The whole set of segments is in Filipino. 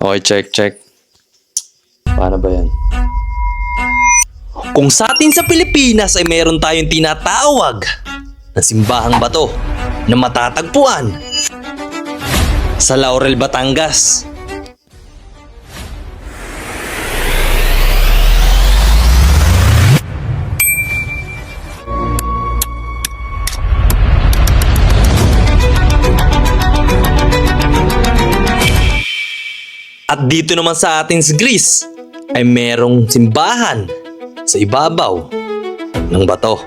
Okay, check. Paano ba yan? Kung sa atin sa Pilipinas ay meron tayong tinatawag na simbahang bato na matatagpuan sa Laurel, Batangas. At dito naman sa atin sa Greece ay merong simbahan sa ibabaw ng bato.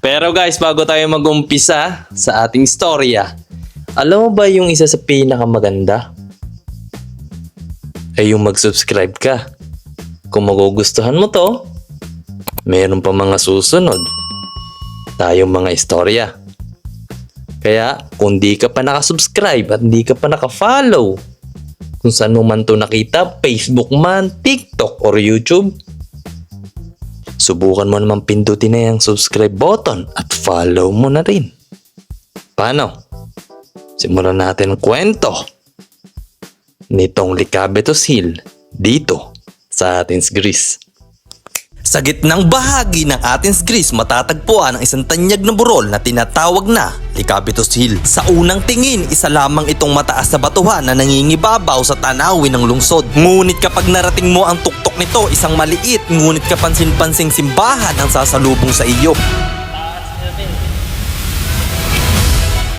Pero guys, bago tayo mag-umpisa sa ating storya, alam mo ba yung isa sa pinakamaganda? Ay yung mag-subscribe ka. Kung magugustuhan mo to, meron pa mga susunod tayong mga istorya. Kaya kung di ka pa nakasubscribe at di ka pa nakafollow kung saan mo man to nakita, Facebook man, TikTok or YouTube, subukan mo naman pindutin na yung subscribe button at follow mo na rin. Paano? Simulan natin ang kwento nitong Lycabettus Hill dito sa Athens, Greece. Sa gitnang bahagi ng Athens, Greece, matatagpuan ang isang tanyag na burol na tinatawag na Lycabettus Hill. Sa unang tingin, isa lamang itong mataas na batuhan na nangingibabaw sa tanawin ng lungsod. Ngunit kapag narating mo ang tuktok nito, isang maliit ngunit kapansin-pansing simbahan ang sasalubong sa iyo.